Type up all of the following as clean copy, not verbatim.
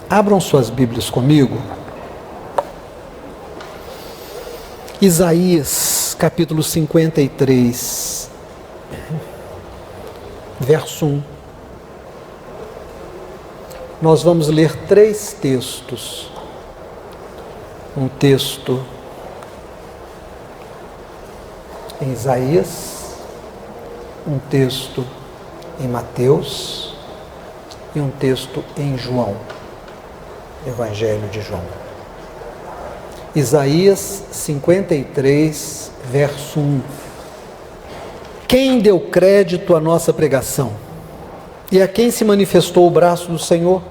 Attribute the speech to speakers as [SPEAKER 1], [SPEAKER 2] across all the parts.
[SPEAKER 1] Abram suas Bíblias comigo. Isaías, capítulo 53, verso 1. Nós vamos ler 3 textos. Um texto em Isaías, um texto em Mateus e um texto em João, Evangelho de João. Isaías 53, verso 1. Quem deu crédito à nossa pregação? E a quem se manifestou o braço do Senhor?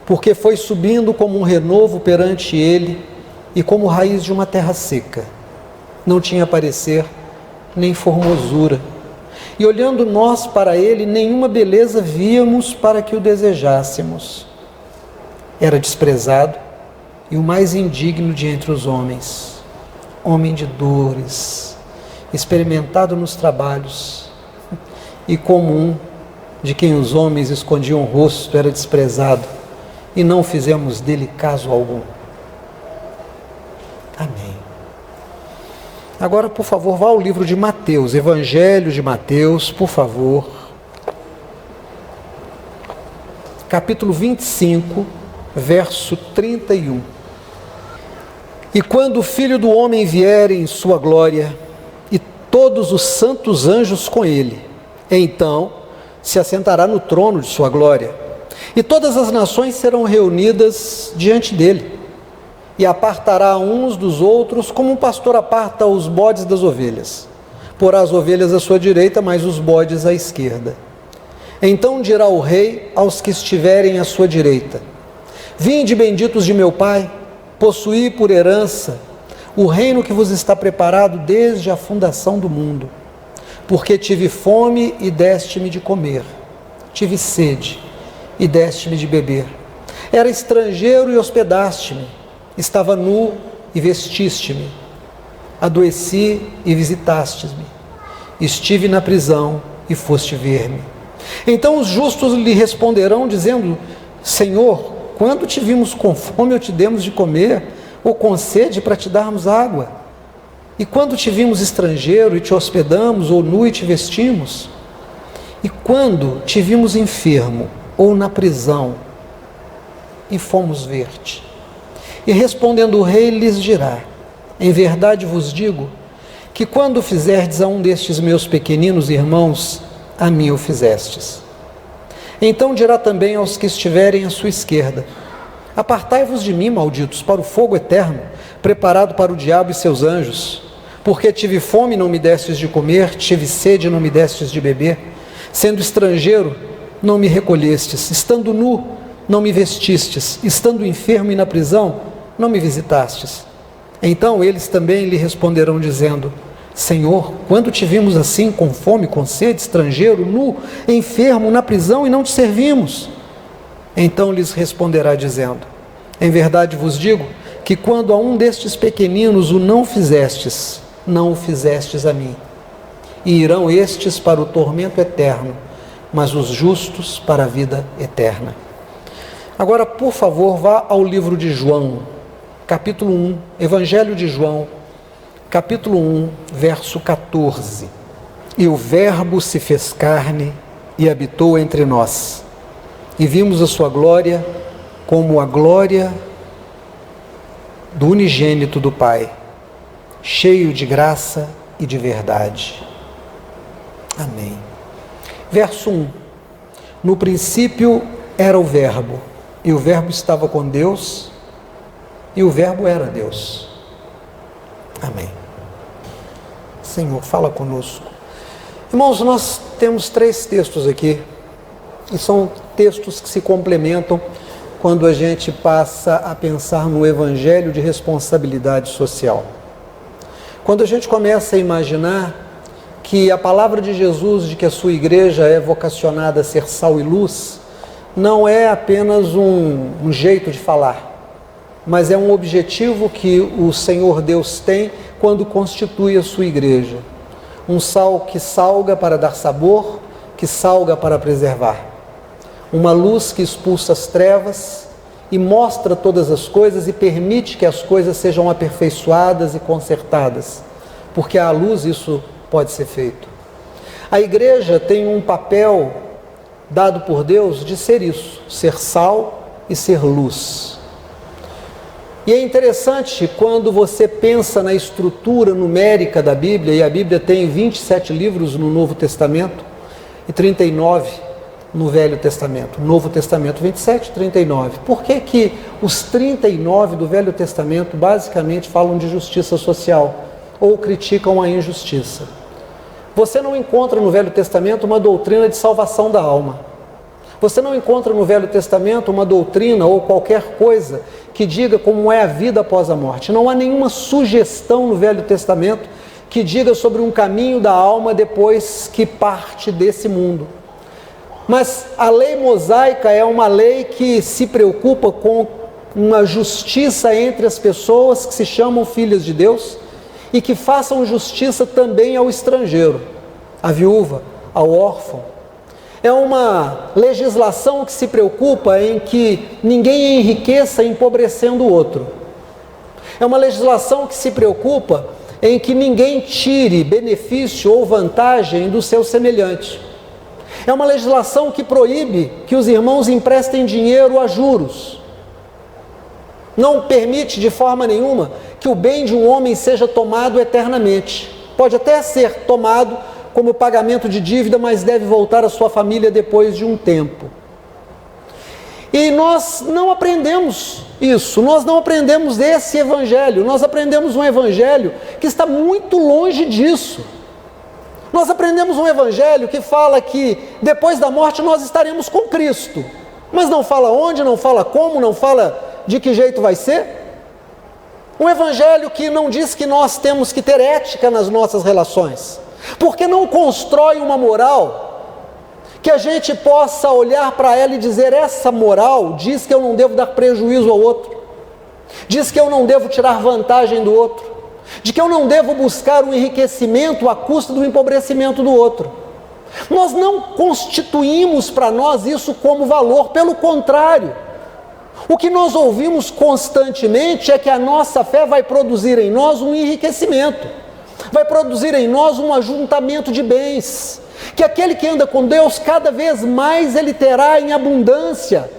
[SPEAKER 1] Porque foi subindo como um renovo perante ele e como raiz de uma terra seca. Não tinha parecer nem formosura. E olhando nós para ele, nenhuma beleza víamos para que o desejássemos. Era desprezado e o mais indigno de entre os homens, homem de dores, experimentado nos trabalhos, e comum, de quem os homens escondiam o rosto, era desprezado, e não fizemos dele caso algum. Amém. Agora, por favor, vá ao livro de Mateus, Evangelho de Mateus, por favor. Capítulo 25, verso 31. E quando o Filho do Homem vier em sua glória, e todos os santos anjos com ele, então se assentará no trono de sua glória, e todas as nações serão reunidas diante dele, e apartará uns dos outros, como um pastor aparta os bodes das ovelhas. Porá as ovelhas à sua direita, mas os bodes à esquerda. Então dirá o rei aos que estiverem à sua direita: Vinde, benditos de meu Pai, possuí por herança o reino que vos está preparado desde a fundação do mundo. Porque tive fome e deste-me de comer, tive sede e deste-me de beber. Era estrangeiro e hospedaste-me, estava nu e vestiste-me, adoeci e visitastes-me, estive na prisão e foste ver-me. Então os justos lhe responderão, dizendo: Senhor, quando te vimos com fome ou te demos de comer, ou com sede para te darmos água? E quando te vimos estrangeiro e te hospedamos, ou nu e te vestimos? E quando te vimos enfermo ou na prisão e fomos ver-te? E respondendo o rei lhes dirá: Em verdade vos digo, que quando fizerdes a um destes meus pequeninos irmãos, a mim o fizestes. Então dirá também aos que estiverem à sua esquerda: Apartai-vos de mim, malditos, para o fogo eterno, preparado para o diabo e seus anjos. Porque tive fome e não me destes de comer, tive sede e não me destes de beber, sendo estrangeiro, não me recolhestes, estando nu, não me vestistes, estando enfermo e na prisão, não me visitastes. Então eles também lhe responderão, dizendo: Senhor, quando te vimos assim, com fome, com sede, estrangeiro, nu, enfermo, na prisão, e não te servimos? Então lhes responderá, dizendo: Em verdade vos digo, que quando a um destes pequeninos o não fizestes, não o fizestes a mim. E irão estes para o tormento eterno, mas os justos para a vida eterna. Agora, por favor, vá ao livro de João, capítulo 1, Evangelho de João, capítulo 1, verso 14. E o Verbo se fez carne e habitou entre nós, e vimos a sua glória como a glória do unigênito do Pai, cheio de graça e de verdade. Amém. Verso 1. No princípio era o Verbo, e o Verbo estava com Deus, e o Verbo era Deus. Amém. Senhor, fala conosco. Irmãos, nós temos 3 textos aqui, e são textos que se complementam quando a gente passa a pensar no Evangelho de responsabilidade social. Quando a gente começa a imaginar que a palavra de Jesus, de que a sua igreja é vocacionada a ser sal e luz, não é apenas um jeito de falar, mas é um objetivo que o Senhor Deus tem quando constitui a sua igreja. Um sal que salga para dar sabor, que salga para preservar. Uma luz que expulsa as trevas, e mostra todas as coisas e permite que as coisas sejam aperfeiçoadas e consertadas, porque à luz isso pode ser feito. A igreja tem um papel dado por Deus de ser isso, ser sal e ser luz. E é interessante quando você pensa na estrutura numérica da Bíblia, e a Bíblia tem 27 livros no Novo Testamento e 39 no Velho Testamento. Novo Testamento 27, 39. Por que que os 39 do Velho Testamento basicamente falam de justiça social ou criticam a injustiça? Você não encontra no Velho Testamento uma doutrina de salvação da alma. Você não encontra no Velho Testamento uma doutrina ou qualquer coisa que diga como é a vida após a morte. Não há nenhuma sugestão no Velho Testamento que diga sobre um caminho da alma depois que parte desse mundo. Mas a lei mosaica é uma lei que se preocupa com uma justiça entre as pessoas que se chamam filhas de Deus e que façam justiça também ao estrangeiro, à viúva, ao órfão. É uma legislação que se preocupa em que ninguém enriqueça empobrecendo o outro. É uma legislação que se preocupa em que ninguém tire benefício ou vantagem do seu semelhante. É uma legislação que proíbe que os irmãos emprestem dinheiro a juros. Não permite de forma nenhuma que o bem de um homem seja tomado eternamente. Pode até ser tomado como pagamento de dívida, mas deve voltar à sua família depois de um tempo. E nós não aprendemos isso, nós não aprendemos esse evangelho, nós aprendemos um evangelho que está muito longe disso. Nós aprendemos um evangelho que fala que depois da morte nós estaremos com Cristo, mas não fala onde, não fala como, não fala de que jeito vai ser. Um evangelho que não diz que nós temos que ter ética nas nossas relações, porque não constrói uma moral que a gente possa olhar para ela e dizer: essa moral diz que eu não devo dar prejuízo ao outro, diz que eu não devo tirar vantagem do outro, de que eu não devo buscar um enriquecimento à custa do empobrecimento do outro. Nós não constituímos para nós isso como valor, pelo contrário. O que nós ouvimos constantemente é que a nossa fé vai produzir em nós um enriquecimento, vai produzir em nós um ajuntamento de bens, que aquele que anda com Deus, cada vez mais ele terá em abundância,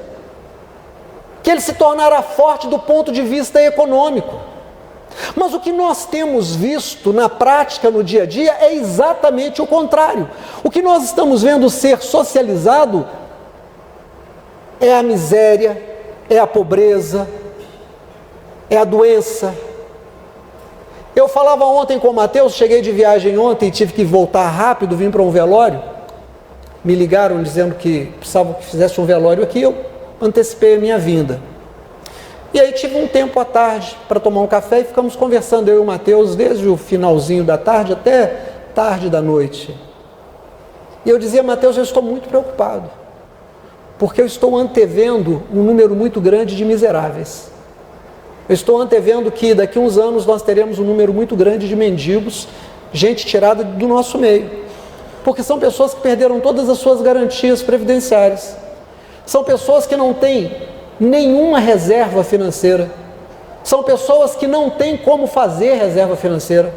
[SPEAKER 1] que ele se tornará forte do ponto de vista econômico. Mas o que nós temos visto na prática, no dia a dia, é exatamente o contrário. O que nós estamos vendo ser socializado é a miséria, é a pobreza, é a doença. Eu falava ontem com o Mateus, cheguei de viagem ontem e tive que voltar rápido, vim para um velório. Me ligaram dizendo que precisavam que fizesse um velório aqui, eu antecipei a minha vinda. E aí tive um tempo à tarde para tomar um café e ficamos conversando, eu e o Mateus, desde o finalzinho da tarde até tarde da noite. E eu dizia: Mateus, eu estou muito preocupado, porque eu estou antevendo um número muito grande de miseráveis. Eu estou antevendo que daqui a uns anos nós teremos um número muito grande de mendigos, gente tirada do nosso meio, porque são pessoas que perderam todas as suas garantias previdenciárias, são pessoas que não têm nenhuma reserva financeira, são pessoas que não têm como fazer reserva financeira.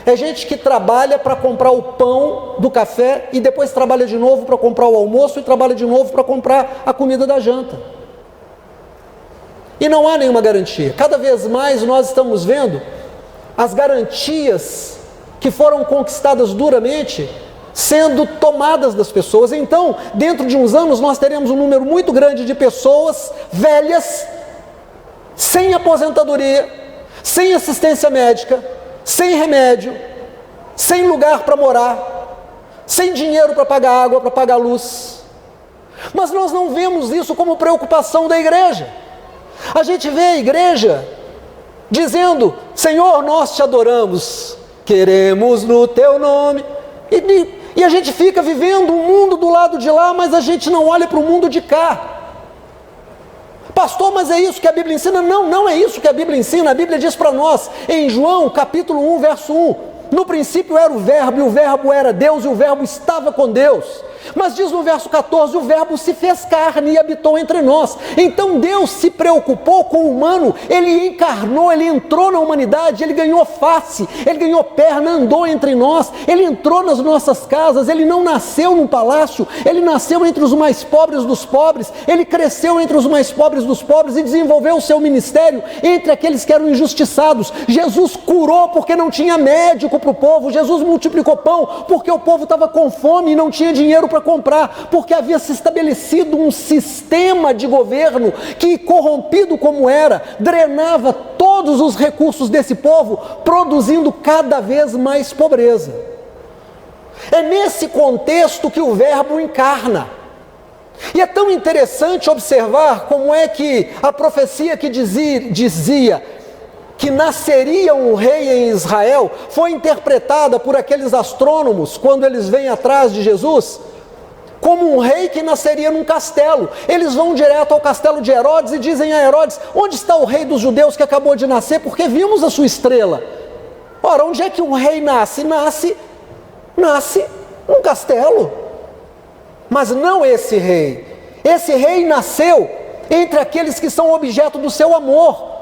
[SPEAKER 1] É gente que trabalha para comprar o pão do café e depois trabalha de novo para comprar o almoço e trabalha de novo para comprar a comida da janta. E não há nenhuma garantia. Cada vez mais nós estamos vendo as garantias que foram conquistadas duramente sendo tomadas das pessoas. Então, dentro de uns anos, nós teremos um número muito grande de pessoas velhas, sem aposentadoria, sem assistência médica, sem remédio, sem lugar para morar, sem dinheiro para pagar água, para pagar luz. Mas nós não vemos isso como preocupação da igreja. A gente vê a igreja dizendo: Senhor, nós te adoramos, queremos no teu nome. E a gente fica vivendo um mundo do lado de lá, mas a gente não olha para o mundo de cá. Pastor, mas é isso que a Bíblia ensina? Não, não é isso que a Bíblia ensina. A Bíblia diz para nós, em João capítulo 1, verso 1, no princípio era o verbo, e o verbo era Deus, e o verbo estava com Deus. Mas diz no verso 14, o verbo se fez carne e habitou entre nós. Então Deus se preocupou com o humano, ele encarnou, ele entrou na humanidade, ele ganhou face, ele ganhou perna, andou entre nós, ele entrou nas nossas casas, ele não nasceu num palácio, ele nasceu entre os mais pobres dos pobres, ele cresceu entre os mais pobres dos pobres e desenvolveu o seu ministério entre aqueles que eram injustiçados. Jesus curou porque não tinha médico para o povo, Jesus multiplicou pão porque o povo estava com fome e não tinha dinheiro para comprar, porque havia se estabelecido um sistema de governo que, corrompido como era, drenava todos os recursos desse povo, produzindo cada vez mais pobreza. É nesse contexto que o verbo encarna. E é tão interessante observar como é que a profecia que dizia que nasceria um rei em Israel foi interpretada por aqueles astrônomos, quando eles vêm atrás de Jesus, como um rei que nasceria num castelo. Eles vão direto ao castelo de Herodes e dizem a Herodes: onde está o rei dos judeus que acabou de nascer? Porque vimos a sua estrela. Ora, onde é que um rei nasce? Nasce num castelo. Mas não esse rei. Esse rei nasceu entre aqueles que são objeto do seu amor,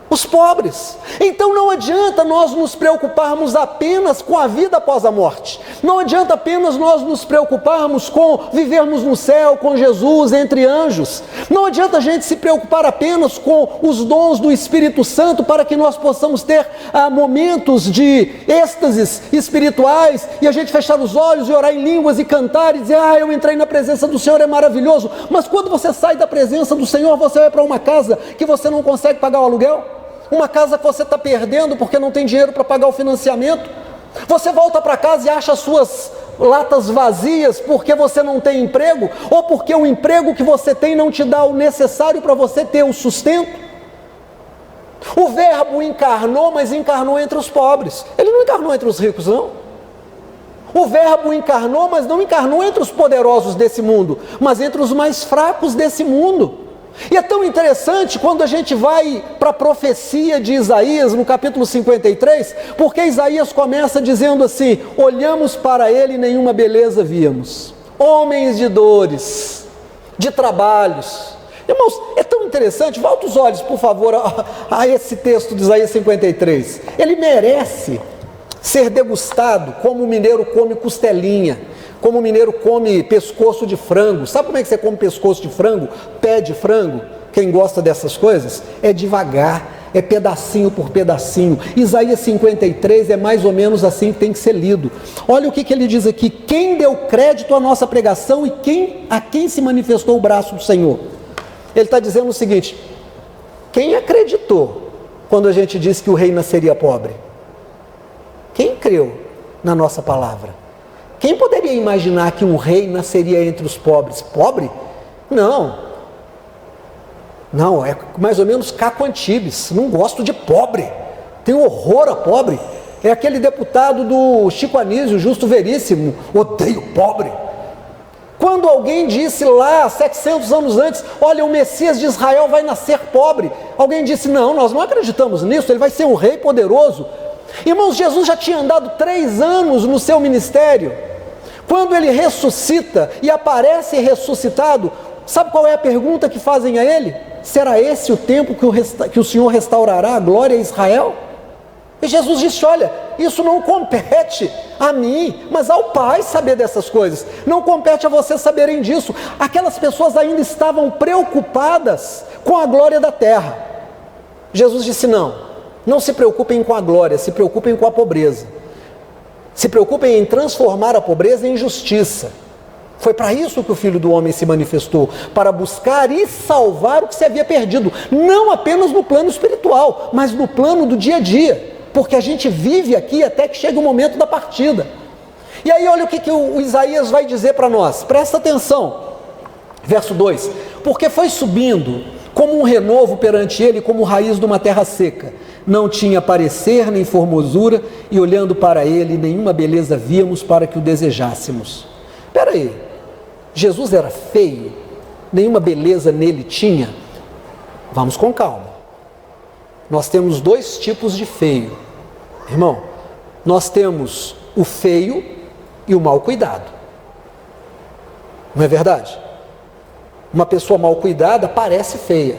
[SPEAKER 1] os pobres. Então não adianta nós nos preocuparmos apenas com a vida após a morte. Não adianta apenas nós nos preocuparmos com vivermos no céu com Jesus entre anjos. Não adianta a gente se preocupar apenas com os dons do Espírito Santo para que nós possamos ter momentos de êxtases espirituais e a gente fechar os olhos e orar em línguas e cantar e dizer: eu entrei na presença do Senhor, é maravilhoso. Mas quando você sai da presença do Senhor, você vai para uma casa que você não consegue pagar o aluguel, uma casa que você está perdendo porque não tem dinheiro para pagar o financiamento. Você volta para casa e acha as suas latas vazias porque você não tem emprego, ou porque o emprego que você tem não te dá o necessário para você ter o sustento. O verbo encarnou, mas encarnou entre os pobres. Ele não encarnou entre os ricos, não. O verbo encarnou, mas não encarnou entre os poderosos desse mundo, mas entre os mais fracos desse mundo. E é tão interessante quando a gente vai para a profecia de Isaías, no capítulo 53, porque Isaías começa dizendo assim: olhamos para ele e nenhuma beleza víamos, homens de dores, de trabalhos. Irmãos, é tão interessante, volta os olhos por favor a esse texto de Isaías 53, ele merece ser degustado como o mineiro come costelinha, como o mineiro come pescoço de frango. Sabe como é que você come pescoço de frango? Pé de frango? Quem gosta dessas coisas? É devagar, é pedacinho por pedacinho. Isaías 53 é mais ou menos assim que tem que ser lido. Olha o que ele diz aqui: quem deu crédito à nossa pregação e a quem se manifestou o braço do Senhor? Ele está dizendo o seguinte: quem acreditou quando a gente disse que o rei nasceria pobre? Quem creu na nossa palavra? Quem poderia imaginar que um rei nasceria entre os pobres? Pobre? Não, é mais ou menos Caco Antibes. Não gosto de pobre, tenho horror a pobre. É aquele deputado do Chico Anísio, Justo Veríssimo: odeio pobre. Quando alguém disse lá, 700 anos antes: olha, o Messias de Israel vai nascer pobre, alguém disse: não, nós não acreditamos nisso, ele vai ser um rei poderoso. Irmãos, Jesus já tinha andado 3 anos no seu ministério. Quando ele ressuscita e aparece ressuscitado, sabe qual é a pergunta que fazem a ele? Será esse o tempo que o Senhor restaurará a glória a Israel? E Jesus disse: olha, isso não compete a mim, mas ao Pai saber dessas coisas. Não compete a vocês saberem disso. Aquelas pessoas ainda estavam preocupadas com a glória da terra. Jesus disse: não se preocupem com a glória, se preocupem com a pobreza. Se preocupem em transformar a pobreza em justiça. Foi para isso que o Filho do Homem se manifestou, para buscar e salvar o que se havia perdido, não apenas no plano espiritual, mas no plano do dia a dia, porque a gente vive aqui até que chegue o momento da partida. E aí olha o que o Isaías vai dizer para nós, presta atenção, verso 2: porque foi subindo como um renovo perante ele, como raiz de uma terra seca, não tinha parecer nem formosura, e olhando para ele, nenhuma beleza víamos para que o desejássemos. Espera aí, Jesus era feio? Nenhuma beleza nele tinha? Vamos com calma. Nós temos 2 tipos de feio, irmão. Nós temos o feio e o mal cuidado. Não é verdade? Uma pessoa mal cuidada parece feia.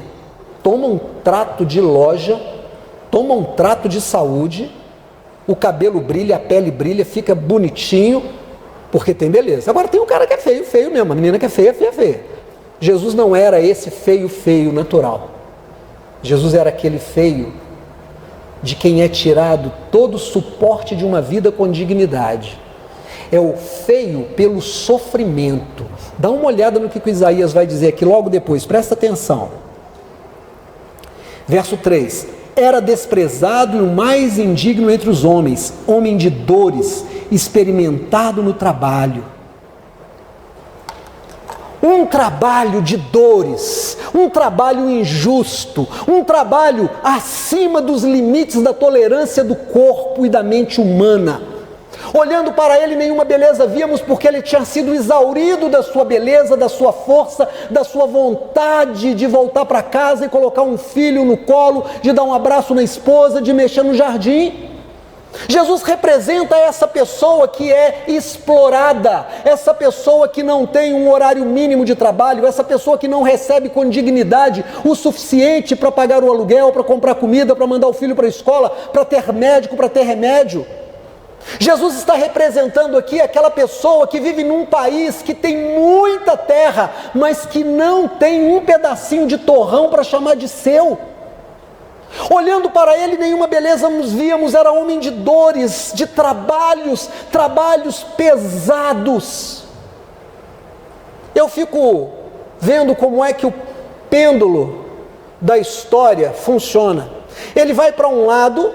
[SPEAKER 1] Toma um trato de loja, toma um trato de saúde, o cabelo brilha, a pele brilha, fica bonitinho, porque tem beleza. Agora tem um cara que é feio, feio mesmo, a menina que é feia, feia, feia. Jesus não era esse feio, feio natural. Jesus era aquele feio de quem é tirado todo o suporte de uma vida com dignidade. É o feio pelo sofrimento. Dá uma olhada no que o Isaías vai dizer aqui logo depois, presta atenção. Verso 3: era desprezado e o mais indigno entre os homens, homem de dores, experimentado no trabalho. Um trabalho de dores, um trabalho injusto, um trabalho acima dos limites da tolerância do corpo e da mente humana. Olhando para ele, nenhuma beleza víamos, porque ele tinha sido exaurido da sua beleza, da sua força, da sua vontade de voltar para casa e colocar um filho no colo, de dar um abraço na esposa, de mexer no jardim. Jesus representa essa pessoa que é explorada, essa pessoa que não tem um horário mínimo de trabalho, essa pessoa que não recebe com dignidade o suficiente para pagar o aluguel, para comprar comida, para mandar o filho para a escola, para ter médico, para ter remédio. Jesus está representando aqui aquela pessoa que vive num país que tem muita terra, mas que não tem um pedacinho de torrão para chamar de seu. Olhando para ele, nenhuma beleza nos víamos, era homem de dores, de trabalhos pesados. Eu fico vendo como é que o pêndulo da história funciona. Ele vai para um lado,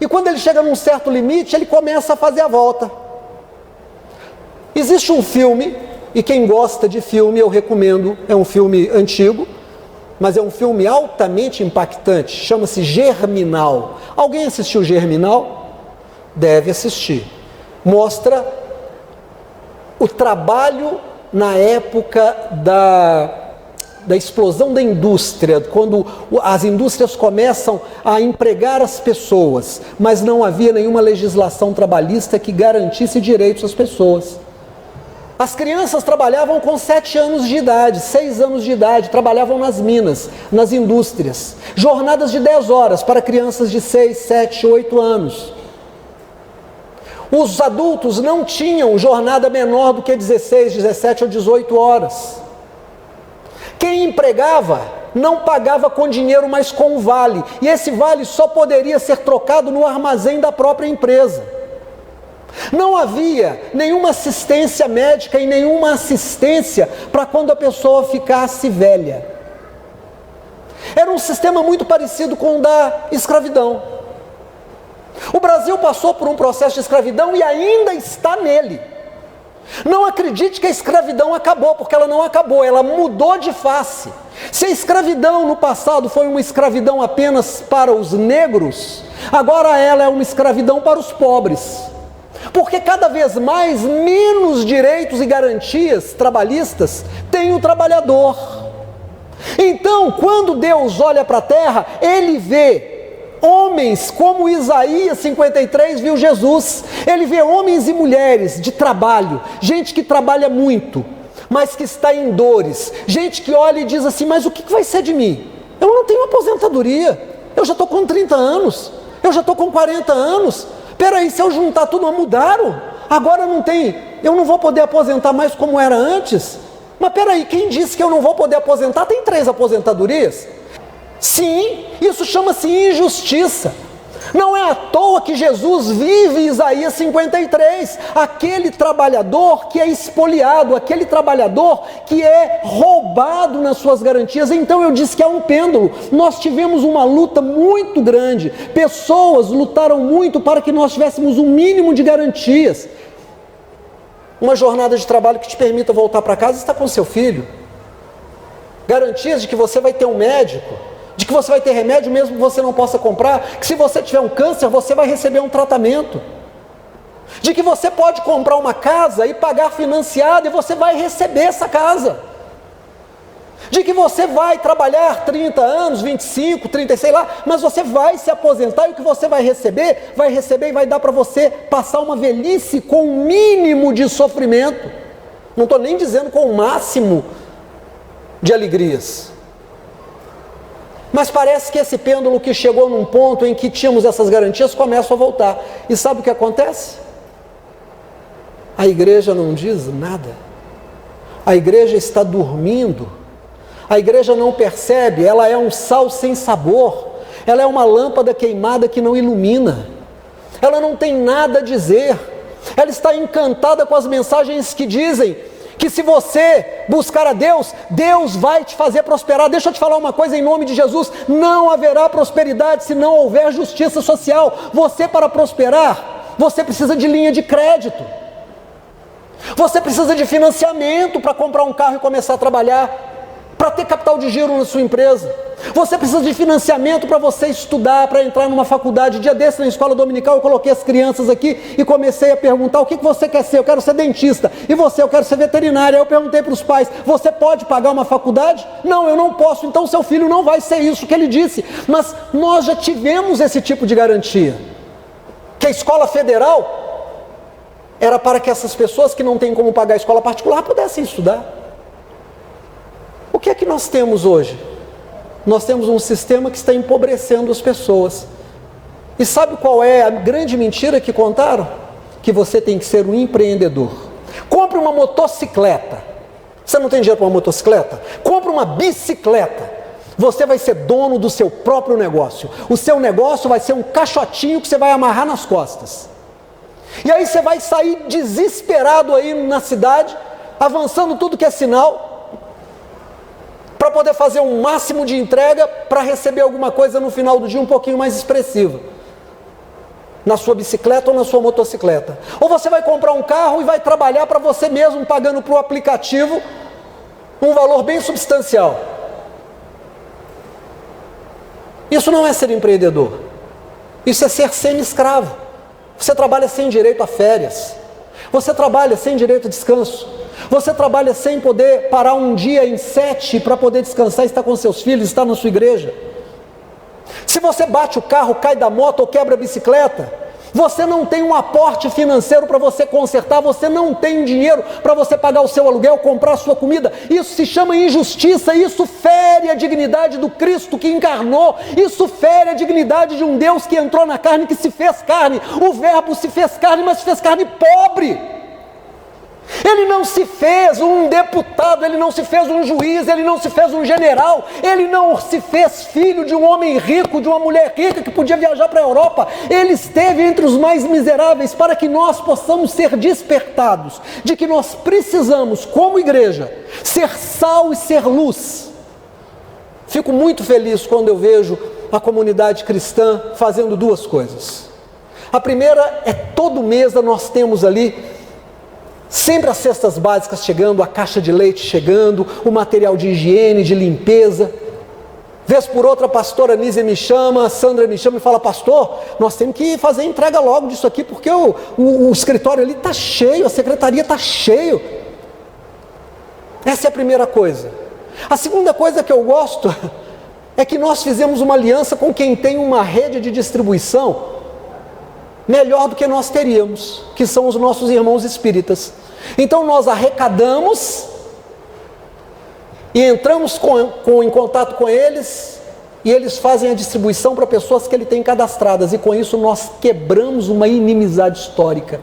[SPEAKER 1] e quando ele chega num certo limite, ele começa a fazer a volta. Existe um filme, e quem gosta de filme eu recomendo, é um filme antigo, mas é um filme altamente impactante, chama-se Germinal. Alguém assistiu Germinal? Deve assistir. Mostra o trabalho na época da explosão da indústria, quando as indústrias começam a empregar as pessoas, mas não havia nenhuma legislação trabalhista que garantisse direitos às pessoas. As crianças trabalhavam com 7 anos de idade, 6 anos de idade, trabalhavam nas minas, nas indústrias. Jornadas de 10 horas para crianças de 6, 7, 8 anos. Os adultos não tinham jornada menor do que 16, 17 ou 18 horas. Quem empregava não pagava com dinheiro, mas com vale. E esse vale só poderia ser trocado no armazém da própria empresa. Não havia nenhuma assistência médica e nenhuma assistência para quando a pessoa ficasse velha. Era um sistema muito parecido com o da escravidão. O Brasil passou por um processo de escravidão e ainda está nele. Não acredite que a escravidão acabou, porque ela não acabou, ela mudou de face. Se a escravidão no passado foi uma escravidão apenas para os negros, agora ela é uma escravidão para os pobres. Porque cada vez mais menos direitos e garantias trabalhistas tem o trabalhador. Então, quando Deus olha para a terra, Ele vê homens como Isaías 53 viu Jesus. Ele vê homens e mulheres de trabalho, gente que trabalha muito, mas que está em dores, gente que olha e diz assim: mas o que vai ser de mim? Eu não tenho aposentadoria, eu já estou com 30 anos, eu já estou com 40 anos, peraí, se eu juntar tudo, não mudaram? Agora não tem, eu não vou poder aposentar mais como era antes? Mas peraí, quem disse que eu não vou poder aposentar? Tem 3 aposentadorias? Sim, isso chama-se injustiça. Não é à toa que Jesus vive em Isaías 53, aquele trabalhador que é espoliado, aquele trabalhador que é roubado nas suas garantias. Então eu disse que é um pêndulo. Nós tivemos uma luta muito grande, pessoas lutaram muito para que nós tivéssemos um mínimo de garantias. Uma jornada de trabalho que te permita voltar para casa e estar com seu filho. Garantias de que você vai ter um médico, de que você vai ter remédio mesmo que você não possa comprar, que se você tiver um câncer, você vai receber um tratamento, de que você pode comprar uma casa e pagar financiado e você vai receber essa casa, de que você vai trabalhar 30 anos, 25, 30, sei lá, mas você vai se aposentar e o que você vai receber e vai dar para você passar uma velhice com um mínimo de sofrimento. Não estou nem dizendo com o máximo de alegrias. Mas parece que esse pêndulo que chegou num ponto em que tínhamos essas garantias começa a voltar. E sabe o que acontece? A igreja não diz nada. A igreja está dormindo. A igreja não percebe, ela é um sal sem sabor. Ela é uma lâmpada queimada que não ilumina. Ela não tem nada a dizer. Ela está encantada com as mensagens que dizem que se você buscar a Deus, Deus vai te fazer prosperar. Deixa eu te falar uma coisa em nome de Jesus: não haverá prosperidade se não houver justiça social. Você, para prosperar, você precisa de linha de crédito. Você precisa de financiamento para comprar um carro e começar a trabalhar, para ter capital de giro na sua empresa. Você precisa de financiamento para você estudar, para entrar numa faculdade. Dia desse, na escola dominical, eu coloquei as crianças aqui e comecei a perguntar: o que você quer ser? Eu quero ser dentista. E você? Eu quero ser veterinária. Eu perguntei para os pais: você pode pagar uma faculdade? Não, eu não posso. Então seu filho não vai ser isso que ele disse. Mas nós já tivemos esse tipo de garantia, que a escola federal era para que essas pessoas que não têm como pagar a escola particular pudessem estudar. O que é que nós temos hoje? Nós temos um sistema que está empobrecendo as pessoas. E sabe qual é a grande mentira que contaram? Que você tem que ser um empreendedor. Compre uma motocicleta. Você não tem dinheiro para uma motocicleta? Compre uma bicicleta. Você vai ser dono do seu próprio negócio. O seu negócio vai ser um caixotinho que você vai amarrar nas costas. E aí você vai sair desesperado aí na cidade, avançando tudo que é sinal, para poder fazer um máximo de entrega, para receber alguma coisa no final do dia um pouquinho mais expressiva, na sua bicicleta ou na sua motocicleta. Ou você vai comprar um carro e vai trabalhar para você mesmo, pagando para o aplicativo um valor bem substancial. Isso não é ser empreendedor. Isso é ser semi-escravo. Você trabalha sem direito a férias. Você trabalha sem direito a descanso. Você trabalha sem poder parar um dia em 7 para poder descansar, estar com seus filhos, estar na sua igreja. Se você bate o carro, cai da moto ou quebra a bicicleta, você não tem um aporte financeiro para você consertar, você não tem dinheiro para você pagar o seu aluguel, comprar a sua comida. Isso se chama injustiça, isso fere a dignidade do Cristo que encarnou, isso fere a dignidade de um Deus que entrou na carne, que se fez carne. O Verbo se fez carne, mas se fez carne pobre. Ele não se fez um deputado, ele não se fez um juiz, ele não se fez um general, ele não se fez filho de um homem rico, de uma mulher rica que podia viajar para a Europa. Ele esteve entre os mais miseráveis para que nós possamos ser despertados de que nós precisamos, como igreja, ser sal e ser luz. Fico muito feliz quando eu vejo a comunidade cristã fazendo duas coisas. A primeira é, todo mês nós temos ali sempre as cestas básicas chegando, a caixa de leite chegando, o material de higiene, de limpeza. Vez por outra a pastora Nízia me chama, a Sandra me chama e fala: pastor, nós temos que fazer entrega logo disso aqui, porque o escritório ali está cheio, a secretaria está cheio. Essa é a primeira coisa. A segunda coisa que eu gosto é que nós fizemos uma aliança com quem tem uma rede de distribuição melhor do que nós teríamos, que são os nossos irmãos espíritas. Então nós arrecadamos e entramos em contato com eles, e eles fazem a distribuição para pessoas que ele tem cadastradas, e com isso nós quebramos uma inimizade histórica.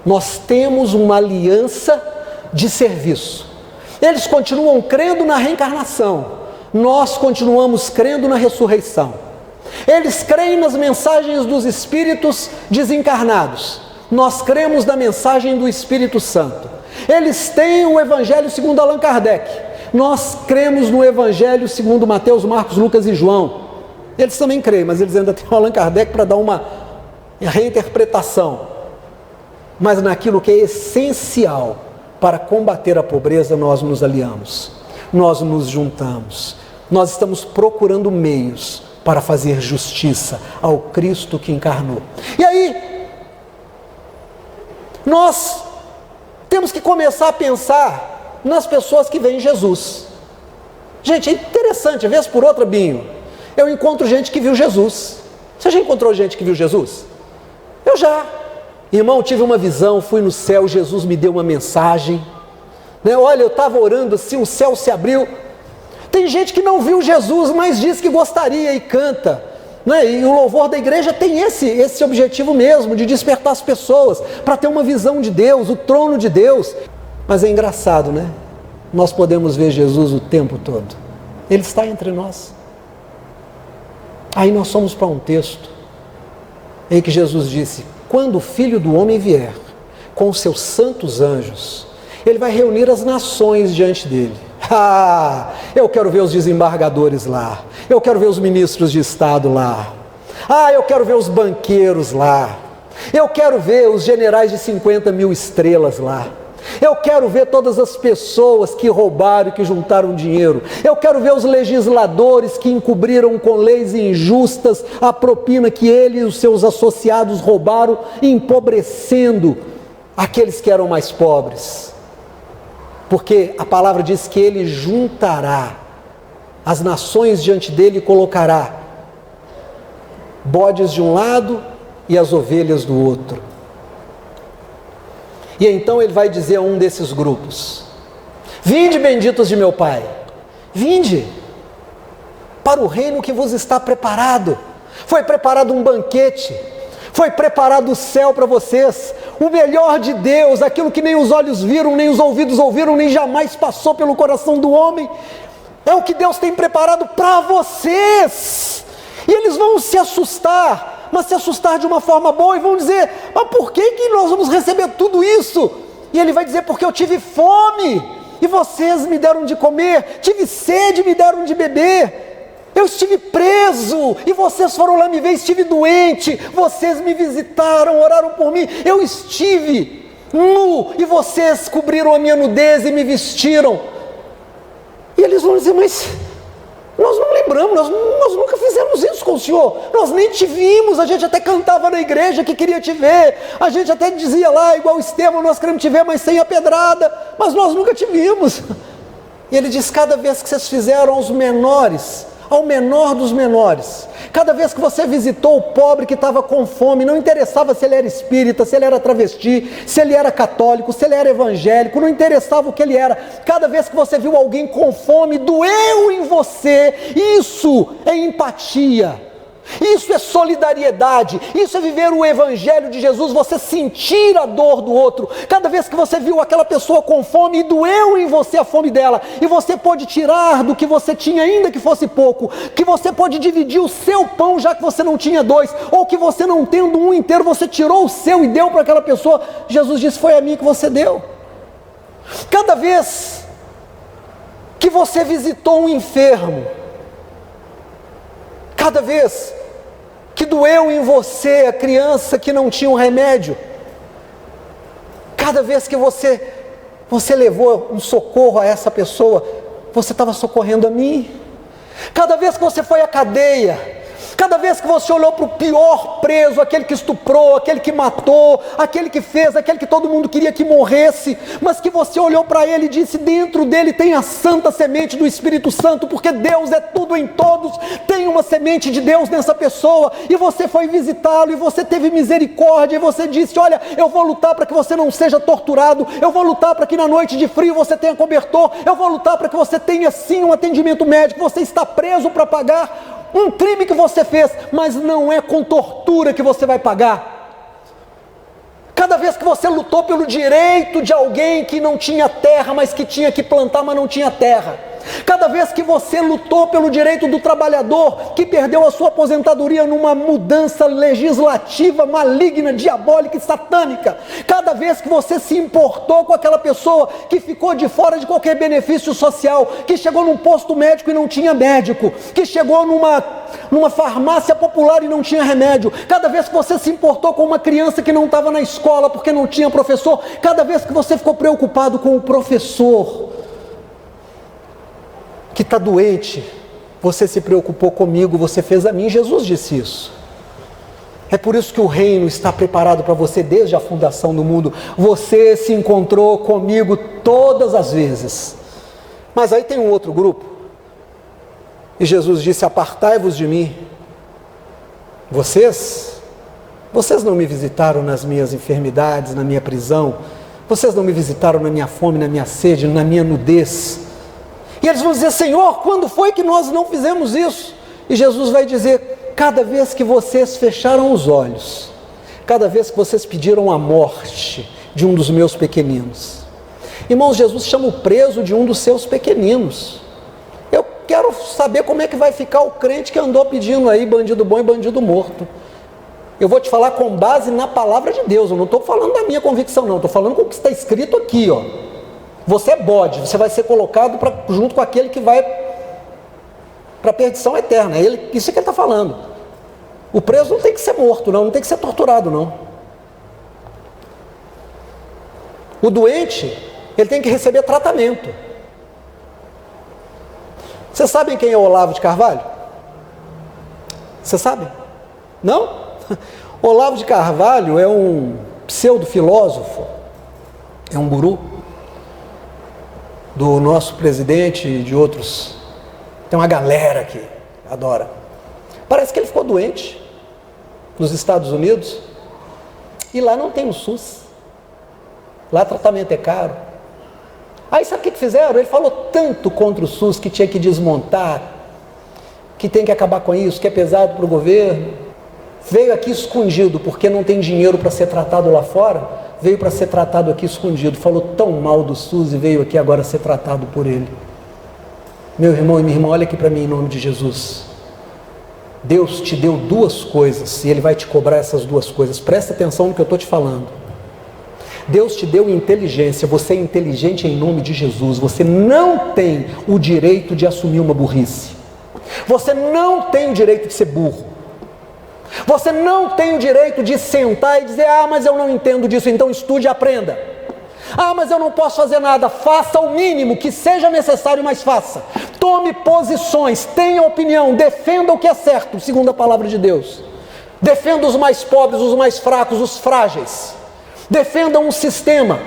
[SPEAKER 1] Nós temos uma aliança de serviço. Eles continuam crendo na reencarnação, nós continuamos crendo na ressurreição. Eles creem nas mensagens dos espíritos desencarnados, nós cremos na mensagem do Espírito Santo. Eles têm o Evangelho segundo Allan Kardec, nós cremos no Evangelho segundo Mateus, Marcos, Lucas e João. Eles também creem, mas eles ainda têm o Allan Kardec para dar uma reinterpretação. Mas naquilo que é essencial para combater a pobreza, nós nos aliamos, nós nos juntamos, nós estamos procurando meios para fazer justiça ao Cristo que encarnou. E aí, nós temos que começar a pensar nas pessoas que veem Jesus. Gente, é interessante, vez por outra, Binho, eu encontro gente que viu Jesus. Você já encontrou gente que viu Jesus? Eu já. Irmão, tive uma visão, fui no céu, Jesus me deu uma mensagem. Olha, eu estava orando assim, o céu se abriu. Tem gente que não viu Jesus, mas diz que gostaria e canta. E o louvor da igreja tem esse objetivo mesmo, de despertar as pessoas, para ter uma visão de Deus, o trono de Deus. Mas é engraçado, né? Nós podemos ver Jesus o tempo todo. Ele está entre nós. Aí nós somos para um texto em que Jesus disse: quando o Filho do Homem vier com os seus santos anjos, ele vai reunir as nações diante dele. Eu quero ver os desembargadores lá. Eu quero ver os ministros de Estado lá. Eu quero ver os banqueiros lá. Eu quero ver os generais de 50 mil estrelas lá. Eu quero ver todas as pessoas que roubaram e que juntaram dinheiro. Eu quero ver os legisladores que encobriram com leis injustas a propina que ele e os seus associados roubaram, empobrecendo aqueles que eram mais pobres. Porque a palavra diz que ele juntará as nações diante dele e colocará bodes de um lado e as ovelhas do outro. E então ele vai dizer a um desses grupos: vinde, benditos de meu Pai, vinde para o reino que vos está preparado. Foi preparado um banquete, foi preparado o céu para vocês, o melhor de Deus, aquilo que nem os olhos viram, nem os ouvidos ouviram, nem jamais passou pelo coração do homem. É o que Deus tem preparado para vocês. E eles vão se assustar, mas se assustar de uma forma boa, e vão dizer: mas por que nós vamos receber tudo isso? E ele vai dizer: porque eu tive fome, e vocês me deram de comer, tive sede, e me deram de beber, eu estive preso, e vocês foram lá me ver, estive doente, vocês me visitaram, oraram por mim, eu estive nu, e vocês cobriram a minha nudez e me vestiram. E eles vão dizer: mas nós não lembramos, nós nunca fizemos isso com o Senhor, nós nem te vimos, a gente até cantava na igreja que queria te ver, a gente até dizia lá, igual Estevão, nós queremos te ver, mas sem a pedrada, mas nós nunca te vimos. E ele diz: cada vez que vocês fizeram aos menores, ao menor dos menores, cada vez que você visitou o pobre que estava com fome, não interessava se ele era espírita, se ele era travesti, se ele era católico, se ele era evangélico, não interessava o que ele era, cada vez que você viu alguém com fome, doeu em você. Isso é empatia, isso é solidariedade, isso é viver o evangelho de Jesus, você sentir a dor do outro. Cada vez que você viu aquela pessoa com fome e doeu em você a fome dela, e você pôde tirar do que você tinha, ainda que fosse pouco, que você pôde dividir o seu pão, já que você não tinha dois, ou que você não tendo um inteiro, você tirou o seu e deu para aquela pessoa. Jesus disse: foi a mim que você deu. Cada vez que você visitou um enfermo, cada vez que doeu em você a criança que não tinha um remédio, cada vez que você levou um socorro a essa pessoa, você estava socorrendo a mim. Cada vez que você foi à cadeia, cada vez que você olhou para o pior preso, aquele que estuprou, aquele que matou, aquele que fez, aquele que todo mundo queria que morresse, mas que você olhou para ele e disse: dentro dele tem a santa semente do Espírito Santo, porque Deus é tudo em todos, tem uma semente de Deus nessa pessoa, e você foi visitá-lo, e você teve misericórdia, e você disse: olha, eu vou lutar para que você não seja torturado, eu vou lutar para que na noite de frio você tenha cobertor, eu vou lutar para que você tenha sim um atendimento médico, você está preso para pagar um crime que você fez, mas não é com tortura que você vai pagar. Cada vez que você lutou pelo direito de alguém que não tinha terra, mas que tinha que plantar, mas não tinha terra. Cada vez que você lutou pelo direito do trabalhador que perdeu a sua aposentadoria numa mudança legislativa maligna, diabólica e satânica. Cada vez que você se importou com aquela pessoa que ficou de fora de qualquer benefício social, que chegou num posto médico e não tinha médico, que chegou numa farmácia popular e não tinha remédio. Cada vez que você se importou com uma criança que não estava na escola porque não tinha professor. Cada vez que você ficou preocupado com o professor que está doente, você se preocupou comigo, você fez a mim. Jesus disse isso. É por isso que o reino está preparado para você desde a fundação do mundo. Você se encontrou comigo todas as vezes. Mas aí tem um outro grupo, e Jesus disse: apartai-vos de mim, vocês vocês não me visitaram nas minhas enfermidades, na minha prisão, vocês não me visitaram na minha fome, na minha sede, na minha nudez. E eles vão dizer: Senhor, quando foi que nós não fizemos isso? E Jesus vai dizer: cada vez que vocês fecharam os olhos, cada vez que vocês pediram a morte de um dos meus pequeninos. Irmãos, Jesus chama o preso de um dos seus pequeninos. Eu quero saber como é que vai ficar o crente que andou pedindo aí bandido bom e bandido morto. Eu vou te falar com base na palavra de Deus, eu não estou falando da minha convicção não, estou falando com o que está escrito aqui, ó. Você é bode, você vai ser colocado junto com aquele que vai para a perdição eterna, isso é que ele está falando. O preso não tem que ser morto não tem que ser torturado não. O doente, ele tem que receber tratamento. Vocês sabem quem é o Olavo de Carvalho? Vocês sabem? Não? Olavo de Carvalho é um pseudo-filósofo, é um guru do nosso presidente e de outros. Tem uma galera que adora. Parece que ele ficou doente nos Estados Unidos e lá não tem o SUS. Lá tratamento é caro. Aí sabe o que fizeram? Ele falou tanto contra o SUS que tinha que desmontar, que tem que acabar com isso, que é pesado para o governo. Veio aqui escondido, porque não tem dinheiro para ser tratado lá fora, veio para ser tratado aqui escondido. Falou tão mal do SUS e veio aqui agora ser tratado por ele. Meu irmão e minha irmã, olha aqui para mim em nome de Jesus. Deus te deu duas coisas e Ele vai te cobrar essas duas coisas. Presta atenção no que eu estou te falando. Deus te deu inteligência, você é inteligente em nome de Jesus. Você não tem o direito de assumir uma burrice. Você não tem o direito de ser burro. Você não tem o direito de sentar e dizer: ah, mas eu não entendo disso, então estude e aprenda. Ah, mas eu não posso fazer nada. Faça o mínimo que seja necessário, mas faça. Tome posições, tenha opinião, defenda o que é certo, segundo a palavra de Deus. Defenda os mais pobres, os mais fracos, os frágeis. Defenda um sistema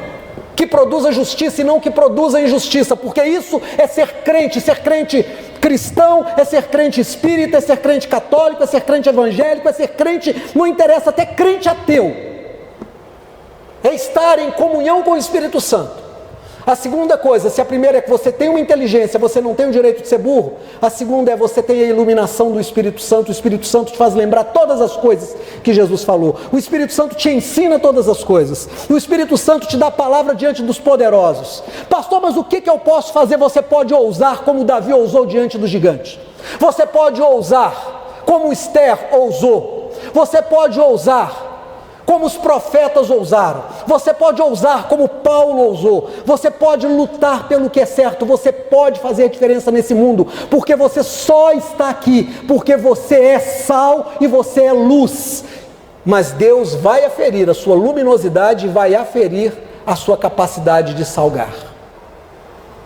[SPEAKER 1] que produza justiça e não que produza injustiça, porque isso é ser crente cristão, é ser crente espírita, é ser crente católico, é ser crente evangélico, é ser crente, não interessa, até crente ateu. É estar em comunhão com o Espírito Santo. A segunda coisa, se a primeira é que você tem uma inteligência, você não tem o direito de ser burro, a segunda é você tem a iluminação do Espírito Santo, o Espírito Santo te faz lembrar todas as coisas que Jesus falou, o Espírito Santo te ensina todas as coisas, o Espírito Santo te dá a palavra diante dos poderosos. Pastor, mas o que eu posso fazer? Você pode ousar como Davi ousou diante do gigante, você pode ousar como Esther ousou, você pode ousar como os profetas ousaram, você pode ousar como Paulo ousou, você pode lutar pelo que é certo, você pode fazer a diferença nesse mundo, porque você só está aqui, porque você é sal e você é luz, mas Deus vai aferir a sua luminosidade e vai aferir a sua capacidade de salgar,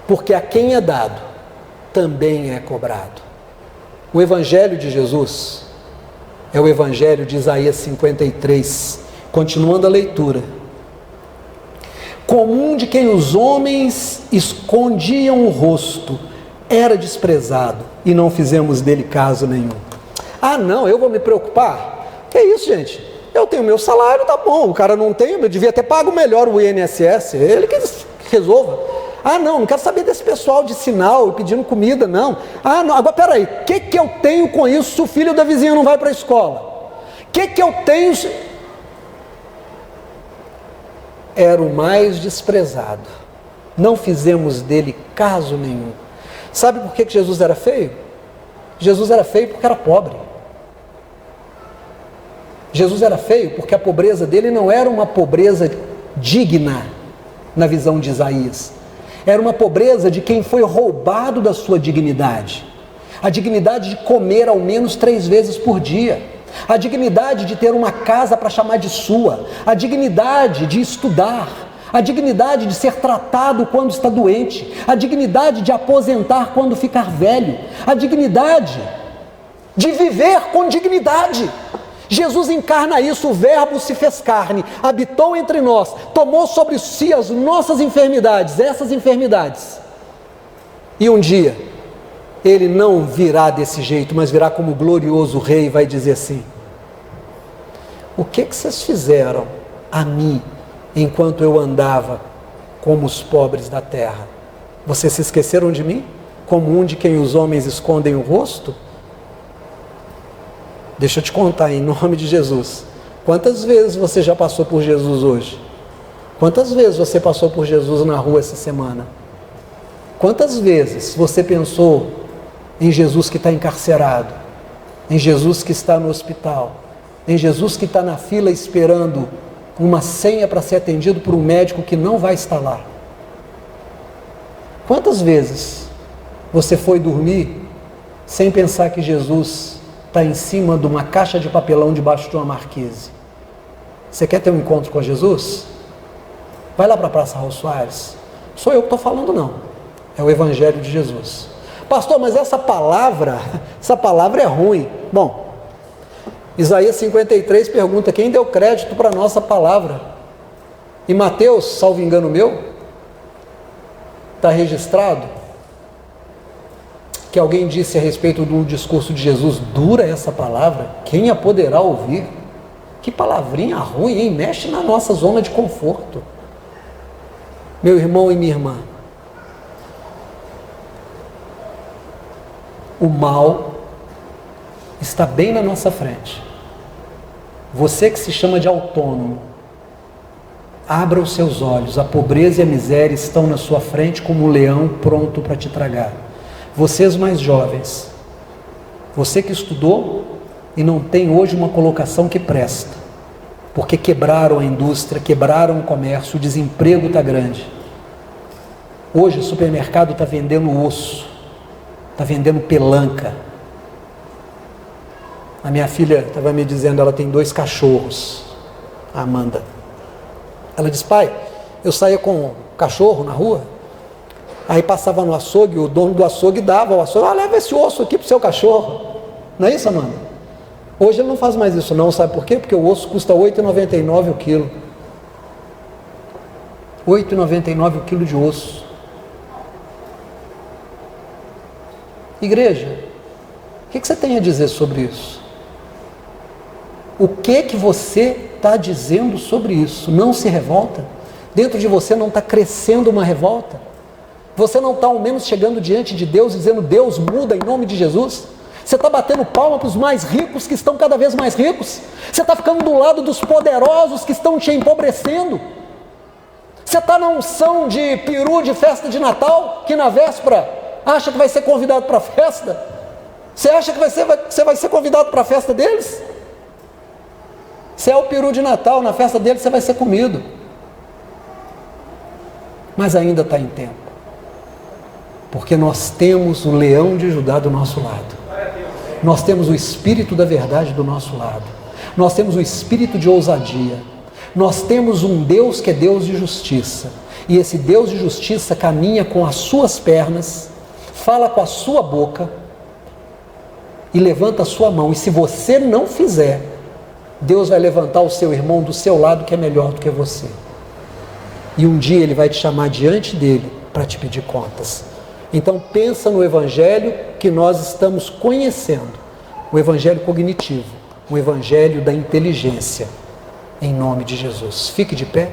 [SPEAKER 1] porque a quem é dado, também é cobrado. O Evangelho de Jesus é o Evangelho de Isaías 53, continuando a leitura. Comum de quem os homens escondiam o rosto, era desprezado, e não fizemos dele caso nenhum. Ah não, eu vou me preocupar? Que isso, gente? Eu tenho meu salário, tá bom, o cara não tem, eu devia ter pago melhor o INSS, ele que resolva. Ah não, não quero saber desse pessoal de sinal, pedindo comida, não. Ah não, agora peraí, o que eu tenho com isso se o filho da vizinha não vai para a escola? O que eu tenho se... Era o mais desprezado, não fizemos dele caso nenhum. Sabe por que Jesus era feio? Jesus era feio porque era pobre. Jesus era feio porque a pobreza dele não era uma pobreza digna na visão de Isaías, era uma pobreza de quem foi roubado da sua dignidade, a dignidade de comer ao menos 3 vezes por dia, a dignidade de ter uma casa para chamar de sua, a dignidade de estudar, a dignidade de ser tratado quando está doente, a dignidade de aposentar quando ficar velho, a dignidade de viver com dignidade. Jesus encarna isso, o Verbo se fez carne, habitou entre nós, tomou sobre si as nossas enfermidades, essas enfermidades. E um dia, Ele não virá desse jeito, mas virá como glorioso Rei e vai dizer assim: o que vocês fizeram a mim enquanto eu andava como os pobres da terra? Vocês se esqueceram de mim? Como um de quem os homens escondem o rosto? Deixa eu te contar, em nome de Jesus. Quantas vezes você já passou por Jesus hoje? Quantas vezes você passou por Jesus na rua essa semana? Quantas vezes você pensou em Jesus que está encarcerado, em Jesus que está no hospital, em Jesus que está na fila esperando uma senha para ser atendido por um médico que não vai estar lá? Quantas vezes você foi dormir sem pensar que Jesus está em cima de uma caixa de papelão debaixo de uma marquise? Você quer ter um encontro com Jesus? Vai lá para a Praça Raul Soares. Sou eu que estou falando, não. É o Evangelho de Jesus. Pastor, mas essa palavra é ruim. Bom, Isaías 53 pergunta: quem deu crédito para a nossa palavra? E Mateus, salvo engano meu, está registrado que alguém disse a respeito do discurso de Jesus: dura essa palavra, quem a poderá ouvir? Que palavrinha ruim, hein? Mexe na nossa zona de conforto. Meu irmão e minha irmã, o mal está bem na nossa frente. Você que se chama de autônomo, abra os seus olhos, a pobreza e a miséria estão na sua frente como um leão pronto para te tragar. Vocês mais jovens, você que estudou e não tem hoje uma colocação que presta, porque quebraram a indústria, quebraram o comércio, o desemprego está grande. Hoje o supermercado está vendendo osso, está vendendo pelanca. A minha filha estava me dizendo, ela tem 2 cachorros, a Amanda. Ela disse: pai, eu saía com um cachorro na rua, aí passava no açougue, o dono do açougue dava ao açougue: leva esse osso aqui para o seu cachorro. Não é isso, Amanda? Hoje ele não faz mais isso não, sabe por quê? Porque o osso custa R$ 8,99 o quilo. R$ 8,99 o quilo de osso. Igreja, o que você tem a dizer sobre isso? O que você está dizendo sobre isso? Não se revolta? Dentro de você não está crescendo uma revolta? Você não está ao menos chegando diante de Deus e dizendo: Deus, muda em nome de Jesus? Você está batendo palma para os mais ricos que estão cada vez mais ricos? Você está ficando do lado dos poderosos que estão te empobrecendo? Você está na unção de peru de festa de Natal, que na véspera acha que vai ser convidado para a festa? Você acha que você vai ser convidado para a festa deles? Se é o peru de Natal, na festa deles você vai ser comido. Mas ainda está em tempo, porque nós temos o leão de Judá do nosso lado. Nós temos o Espírito da verdade do nosso lado. Nós temos o Espírito de ousadia. Nós temos um Deus que é Deus de justiça. E esse Deus de justiça caminha com as suas pernas, fala com a sua boca e levanta a sua mão. E se você não fizer, Deus vai levantar o seu irmão do seu lado que é melhor do que você. E um dia ele vai te chamar diante dele para te pedir contas. Então pensa no Evangelho que nós estamos conhecendo, o Evangelho cognitivo, o Evangelho da inteligência, em nome de Jesus. Fique de pé.